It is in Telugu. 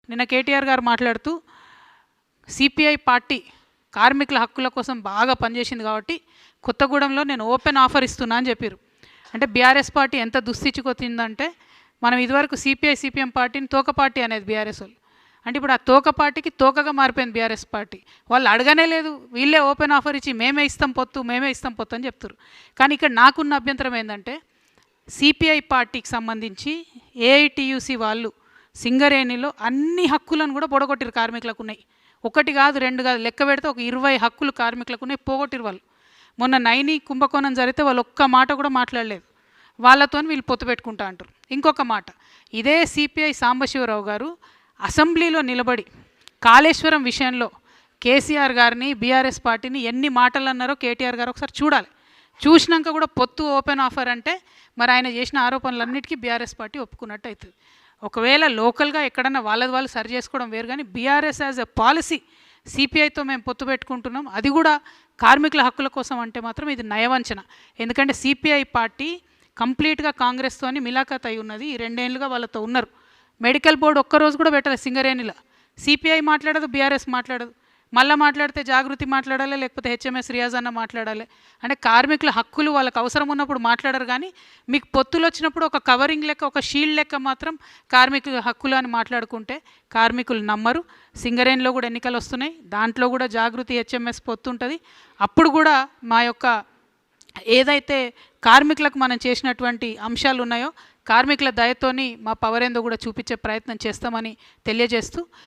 నిన్న కేటీఆర్ గారు మాట్లాడుతూ సిపిఐ పార్టీ కార్మికుల హక్కుల కోసం బాగా పనిచేసింది కాబట్టి కొత్తగూడెంలో నేను ఓపెన్ ఆఫర్ ఇస్తున్నా అని చెప్పారు. అంటే బీఆర్ఎస్ పార్టీ ఎంత దుస్థితికొచ్చిందంటే, మనం ఇదివరకు సిపిఐ సిపిఎం పార్టీని తోక పార్టీ అనేది బీఆర్ఎస్ వాళ్ళు. అంటే ఇప్పుడు ఆ తోక పార్టీకి తోకగా మారిపోయింది బీఆర్ఎస్ పార్టీ. వాళ్ళు అడగనే లేదు, వీళ్ళే ఓపెన్ ఆఫర్ ఇచ్చి మేమే ఇస్తాం పొత్తు అని చెప్తారు. కానీ ఇక్కడ నాకున్న అభ్యంతరం ఏంటంటే, సిపిఐ పార్టీకి సంబంధించి ఏఐటియుసి వాళ్ళు సింగరేణిలో అన్ని హక్కులను కూడా పొడగొట్టిరు. కార్మికులకు ఉన్నాయి, ఒకటి కాదు రెండు కాదు, లెక్క పెడితే ఒక 20 హక్కులు కార్మికులకు ఉన్నాయి, పోగొట్టిరు వాళ్ళు. మొన్న నైని కుంభకోణం జరిగితే వాళ్ళు ఒక్క మాట కూడా మాట్లాడలేదు. వాళ్ళతో వీళ్ళు పొత్తు పెట్టుకుంటా అంటారు. ఇంకొక మాట, ఇదే సిపిఐ సాంబశివరావు గారు అసెంబ్లీలో నిలబడి కాళేశ్వరం విషయంలో కేసీఆర్ గారిని బీఆర్ఎస్ పార్టీని ఎన్ని మాటలు అన్నారో కేటీఆర్ గారు ఒకసారి చూడాలి. చూసినాక కూడా పొత్తు ఓపెన్ ఆఫర్ అంటే మరి ఆయన చేసిన ఆరోపణలన్నిటికీ బీఆర్ఎస్ పార్టీ ఒప్పుకున్నట్టు అవుతుంది. ఒకవేళ లోకల్గా ఎక్కడన్నా వాళ్ళది వాళ్ళు సరి చేసుకోవడం వేరు, కానీ బీఆర్ఎస్ యాజ్ ఎ పాలసీ సిపిఐతో మేము పొత్తు పెట్టుకుంటున్నాం, అది కూడా కార్మికుల హక్కుల కోసం అంటే మాత్రం ఇది నయవంచన. ఎందుకంటే సిపిఐ పార్టీ కంప్లీట్గా కాంగ్రెస్తోని మిలాఖత్ అయి ఉన్నది. ఈ 2 ఏళ్ళుగా వాళ్ళతో ఉన్నారు. మెడికల్ బోర్డు ఒక్కరోజు కూడా పెట్టలేదు సింగరేణిలో. సిపిఐ మాట్లాడదు, బీఆర్ఎస్ మాట్లాడదు. మళ్ళీ మాట్లాడితే జాగృతి మాట్లాడాలి, లేకపోతే హెచ్ఎంఎస్ రియాజ్ అన్న మాట్లాడాలి. అంటే కార్మికుల హక్కులు వాళ్ళకు అవసరం ఉన్నప్పుడు మాట్లాడరు, కానీ మీకు పొత్తులు వచ్చినప్పుడు ఒక కవరింగ్ లెక్క, ఒక షీల్డ్ లెక్క మాత్రం కార్మికుల హక్కులు అని మాట్లాడుకుంటే కార్మికులు నమ్మరు. సింగరేణిలో కూడా ఎన్నికలు వస్తున్నాయి, దాంట్లో కూడా జాగృతి హెచ్ఎంఎస్ పొత్తు ఉంటుంది. అప్పుడు కూడా మా యొక్క ఏదైతే కార్మికులకు మనం చేసినటువంటి అంశాలు ఉన్నాయో కార్మికుల దయతోని మా పవర్ ఏందో కూడా చూపించే ప్రయత్నం చేస్తామని తెలియజేస్తూ